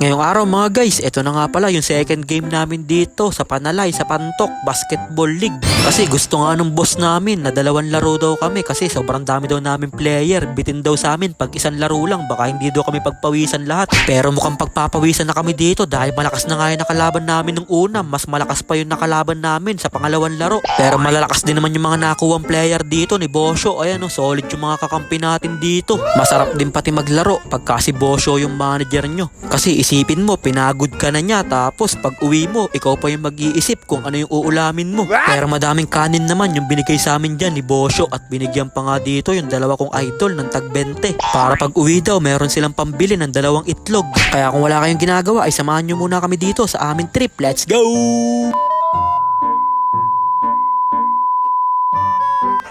Ngayong araw mga guys, ito na nga pala yung second game namin dito sa Panalay, sa Pantok Basketball League. Kasi gusto nga nung boss namin na dalawang laro daw kami kasi sobrang dami daw namin player. Bitin daw sa amin pag isang laro lang, baka hindi daw kami pagpawisan lahat. Pero mukhang pagpapawisan na kami dito dahil malakas na nga yung nakalaban namin nung una. Mas malakas pa yung nakalaban namin sa pangalawang laro. Pero malalakas din naman yung mga nakuwang player dito ni Bosyo. Ayan solid yung mga kakampi natin dito. Masarap din pati maglaro pagka si Bosyo yung manager nyo. Kasi isipin mo, pinagod ka na niya, tapos pag uwi mo, ikaw pa yung mag-iisip kung ano yung uulamin mo. Pero madaming kanin naman yung binigay sa amin dyan ni Bosyo at binigyan pa nga dito yung dalawa kong idol ng tag 20. Para pag uwi daw, meron silang pambili ng 2 itlog. Kaya kung wala kayong ginagawa, ay samahan nyo muna kami dito sa aming trip. Let's go!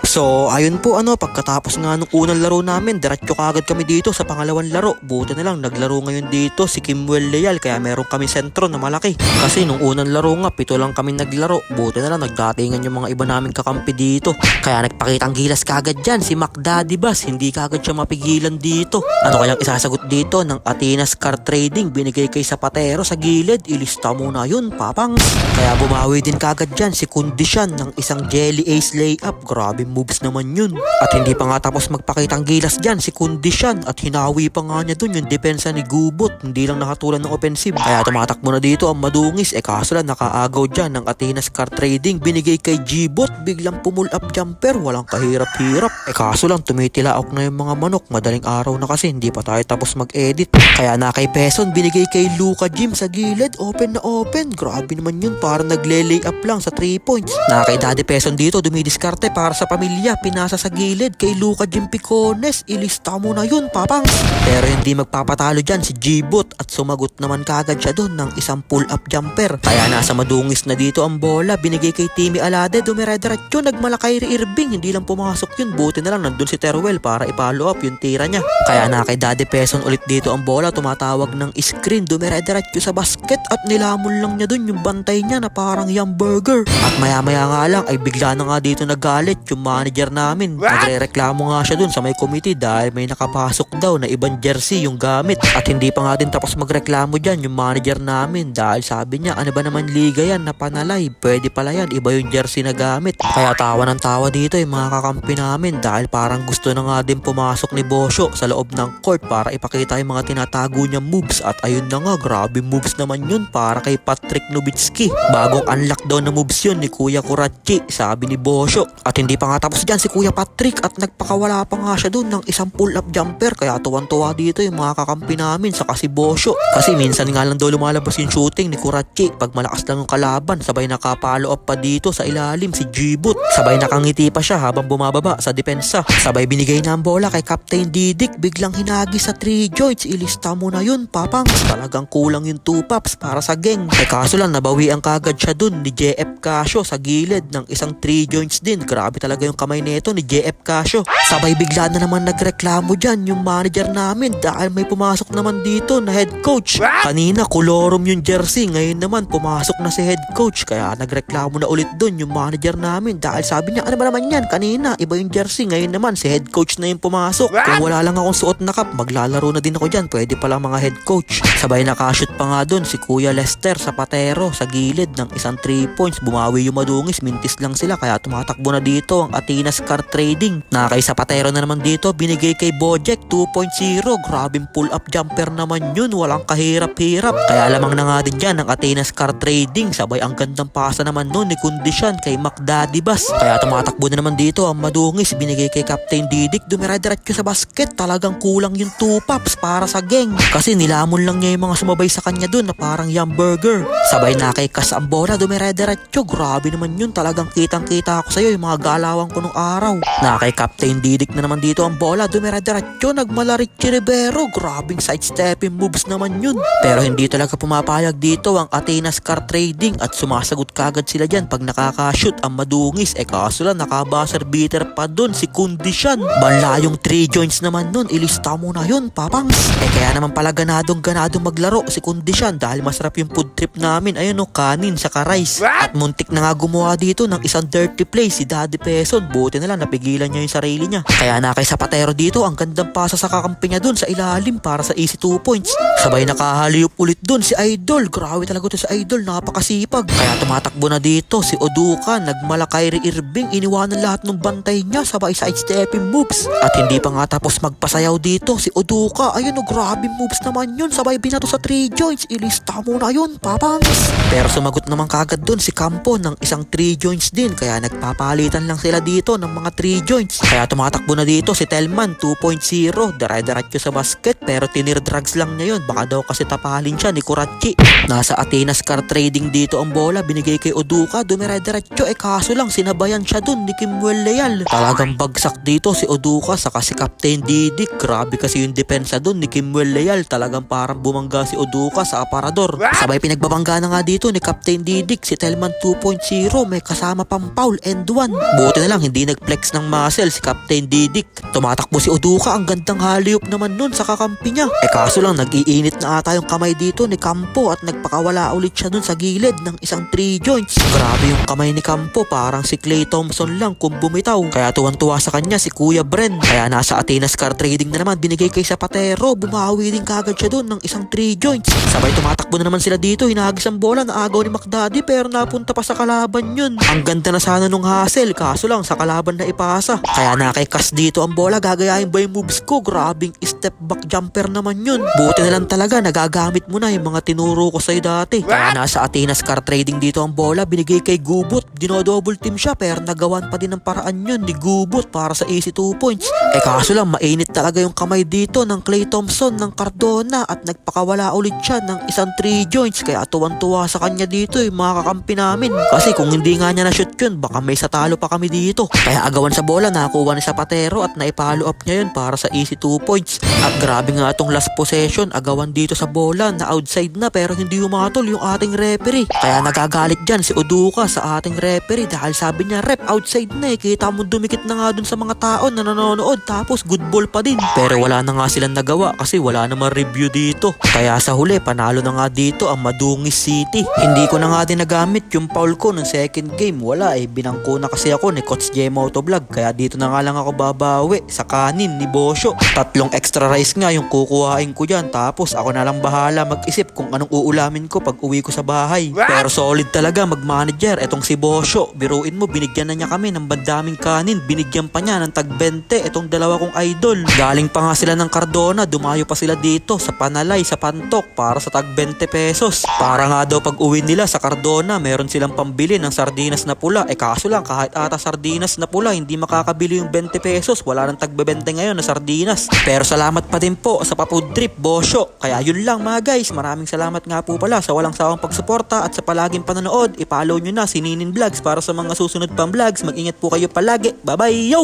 So, ayun po pagkatapos nga nung unang laro namin, diretso kagad kami dito sa pangalawang laro. Buti na lang, naglaro ngayon dito si Kimwell Leal, kaya meron kami sentro na malaki. Kasi nung unang laro nga, 7 lang kami naglaro. Buti na lang, nagdatingan yung mga iba naming kakampi dito. Kaya nagpakitang gilas kagad dyan, si McDaddy Bass, hindi kagad siya mapigilan dito. Ano kayang isasagot dito ng Atenas Card Trading, binigay kay Zapatero sa gilid, ilista muna yun, papang. Kaya bumawi din kagad dyan si Kondisyon ng isang Jelly Ace layup, grabe moves naman yun. At hindi pa nga tapos magpakitang gilas dyan si Kondisyon at hinawi pa nga niya dun yung depensa ni Gubot, hindi lang nakatulan ng offensive. Kaya tumatakbo na dito ang madungis, kaso lang nakaagaw dyan ng Atenas Card Trading, binigay kay Gbot, biglang pull up jumper, walang kahirap-hirap. Kaso lang tumitilaok na yung mga manok, madaling araw na kasi hindi pa tayo tapos mag-edit. Kaya na kay Peson, binigay kay Luka Jim sa gilid, open na open, grabe naman yun, para nagle-lay up lang sa 3 points. Na kay Daddy Peson dito, dumidiskarte para sa pamilya, pinasa sa gilid kay Luka Jim Picones, ilista mo na yun, papang. Pero hindi magpapatalo dyan si Gbot at sumagot naman kagad siya doon ng isang pull-up jumper. Kaya nasa madungis na dito ang bola, binigay kay Timmy Alade, dumire-diretso, nagmalakay Irving, hindi lang pumasok yun, buti na lang nandun si Teruel para i-follow up yung tira niya. Kaya na kay Daddy Peson ulit dito ang bola, tumatawag ng screen, dumire-diretso sa basket at nilamon lang niya dun yung bantay niya na parang hamburger. At maya-maya nga lang ay bigla na nga dito nagalit yung manager namin. Nagre-reklamo nga siya dun sa may committee dahil may nakapasok daw na ibang jersey yung gamit. At hindi pa nga din tapos magreklamo dyan yung manager namin dahil sabi niya, ano ba naman liga yan na Panalay, pwede pala yan, iba yung jersey na gamit. Kaya tawa ng tawa dito yung mga kakampi namin dahil parang gusto na nga din pumasok ni Bosyo sa loob ng court para ipakita yung mga tinatago niya moves. At ayun na nga, grabe moves naman yun para kay Patrick Nowitzki. Bagong unlock daw na moves yun ni Kuya Kurachi, sabi ni Bosyo. At hindi pa nga tapos dyan si Kuya Patrick at nagpakawala pa nga siya dun ng isang pull-up jumper. Kaya tuwan-tuwa dito yung mga kakampi namin saka si Bosyo. Kasi minsan nga lang daw lumalabas yung shooting ni Kurachi pag malakas lang yung kalaban. Sabay nakapalo up pa dito sa ilalim si Gbot. Sabay nakangiti pa siya habang bumababa sa depensa. Sabay binigay na ang bola kay Captain Didik, biglang hinagi sa 3 joints, ilista mo na yun, papang. Talagang kulang yung 2 pops para sa gang. Kaso lang nabawian kagad siya dun ni JF Casio sa gilid ng isang 3 joints din. Grabe talaga yung kamay neto ni JF Casio. Sabay bigla na naman nagreklamo dyan yung manager namin dahil may pumasok naman dito na head coach. Kanina kolorom yung jersey, ngayon naman pumasok na si head coach. Kaya nagreklamo na ulit dun yung manager namin dahil sabi niya, ano ba naman yan, kanina iba yung jersey, ngayon naman si head coach na yung pumasok. Kung wala lang akong suot na cap, maglalaro na din ako dyan, pwede pala mga head coach. Sabay nakashoot pa nga dun si Kuya Lester Zapatero sa gilid ng isang 3 points, bumawi yung madungis, mintis lang sila kaya tumatakbo na dito ang Atenas Card Trading. Na kay Zapatero na naman dito, binigay kay Bojek 2.0, grabing pull up jumper naman yun, walang kahirap-hirap. Kaya lamang na nga din dyan ang Atenas Card Trading. Sabay ang gandang pasa naman nun ni Kondisyon kay McDaddy Bass. Kaya tumatakbo na naman dito ang madungis, binigay kay Captain Didik, dumire-diretso sa basket, talagang kulang yung 2 pops para sa gang. Kasi nilamon lang niya yung mga sumabay sa kanya dun na parang hamburger. Sabay na kay Kas ang bola, dumire-diretso, grabe naman yun, talagang kitang-kita ako sa'yo yung mga galawang ko nung araw. Na kay Captain Didik na naman dito ang bola, dumire-diretso, nagmalarik si Rivero, grabing sidestepping moves naman yun. Pero hindi talaga pumapayag dito ang Atenas Card Trading at sumasagot kagad sila dyan pag nakakashoot ang madungis. Kaso lang nakabuzzer beater pa dun si Kondisyon. Banla yung 3 joints naman nun, ilista mo na yun, papang. Kaya naman pala ganadong maglaro si Kondisyon dahil masarap yung food trip namin, ayun kanin sa rice. At muntik na nga gumawa dito ng isang dirty play si Daddy Peson. dun, buti na lang napigilan niya yung sarili niya. Kaya na kay Zapatero dito, ang gandang pasa sa kakampi niya dun sa ilalim para sa easy 2 points. Sabay nakahaliop ulit dun si Idol. Grabe talaga to si Idol, napakasipag. Kaya tumatakbo na dito si Oduka, nagmala Kyrie Irving, iniwanan lahat ng bantay niya, sabay sidestepping moves. At hindi pa nga tapos magpasayaw dito si Oduka. Ayun o, grabe moves naman yun, sabay binato sa 3 joints. Ilista mo na yun, papangs. Pero sumagot naman kagad dun si Campo ng isang 3 joints din, kaya nagpapalitan lang sila dito ng mga 3 joints. Kaya tumatakbo na dito si Telman 2.0, dire-diretso sa basket pero tinir-drugs lang niya yun, baka daw kasi tapalin siya ni Kurachi. Nasa Atenas car trading dito ang bola, binigay kay Oduka, dumire-diretso, kaso lang sinabayan siya dun ni Kimuel Leal. Talagang bagsak dito si Oduka saka si Captain Didik, grabe kasi yung depensa dun ni Kimuel Leal, talagang parang bumangga si Oduka sa aparador. Sabay pinagbabangga na nga dito ni Captain Didik si Telman 2.0, may kasama pang foul and 1. Buti na lang hindi nag-flex ng muscle si Captain Didik. Tumatakbo si Oduka, ang gandang haliop naman nun sa kakampi niya. Kaso lang nag-iinit na ata yung kamay dito ni Campo at nagpakawala ulit siya dun sa gilid ng isang 3 joints. Grabe yung kamay ni Campo, parang si Klay Thompson lang kung bumitaw. Kaya tuwang-tuwa sa kanya si Kuya Bren. Kaya nasa Atenas car trading na naman, binigay kay Zapatero, bumawi din kagad siya dun ng isang 3 joints. Sabay tumatakbo na naman sila dito, hinagis ang bola na agaw ni McDaddy pero napunta pa sa kalaban yun. Ang ganda na sana nung hustle, kaso lang sa kalaban na ipasa. Kaya nakikas dito ang bola, gagayahin ba yung moves ko? Grabing step back jumper naman yun. Buti na lang talaga nagagamit mo na yung mga tinuro ko sa'yo dati. Kaya nasa Atenas car trading dito ang bola, binigay kay Gubot, dinodouble team siya pero nagawan pa din ng paraan yun ni Gubot para sa easy 2 points. Kaso lang mainit talaga yung kamay dito ng Klay Thompson ng Cardona at nagpakawala ulit siya ng isang 3 joints, kaya tuwan-tuwa sa kanya dito yung mga kakampi namin. Kasi kung hindi nga niya na-shoot yun, baka may satalo pa kami dito. Kaya agawan sa bola, nakakuha ni Zapatero at naipalo up niya yun para sa easy 2 points. At grabe nga itong last possession, agawan dito sa bola na outside na pero hindi umatol yung ating referee. Kaya nagagalit dyan si Oduka sa ating referee dahil sabi niya, rep, outside na kita mo dumikit na nga dun sa mga tao na nanonood tapos good ball pa din. Pero wala na nga silang nagawa kasi wala namang review dito. Kaya sa huli, panalo na nga dito ang Madungis City. Hindi ko na nga din nagamit yung foul ko ng second game. Wala binangko na kasi ako ni Coach J Motovlog. Kaya dito na nga lang ako babawi sa kanin ni Bosyo. 3 extra rice nga yung kukuhain ko dyan. Tapos ako na lang bahala mag-isip kung anong uulamin ko pag uwi ko sa bahay. Pero solid talaga mag-manager. Etong si Bosyo, biruin mo, binigyan na niya kami ng bandaming kanin. Binigyan pa niya ng tag 20 etong dalawa kong idol. Galing pa nga sila ng Cardona, dumayo pa sila dito sa Panalay, sa Pantok para sa tag 20 pesos. Para nga daw pag uwi nila sa Cardona, meron silang pambili ng sardinas na pula. Kaso lang kahit ata sardinas na pula, hindi makakabili yung 20 pesos. Wala nang tag 20 ngayon na sardinas. Pero salamat pa din po sa pa-food trip, Bosyo. Kaya yun lang mga guys, maraming salamat nga po pala sa walang sawang pagsuporta at sa palaging panonood. I-follow nyo na si Ninin Vlogs para sa mga susunod pang vlogs. Mag-ingat po kayo palagi. Bye bye, yo!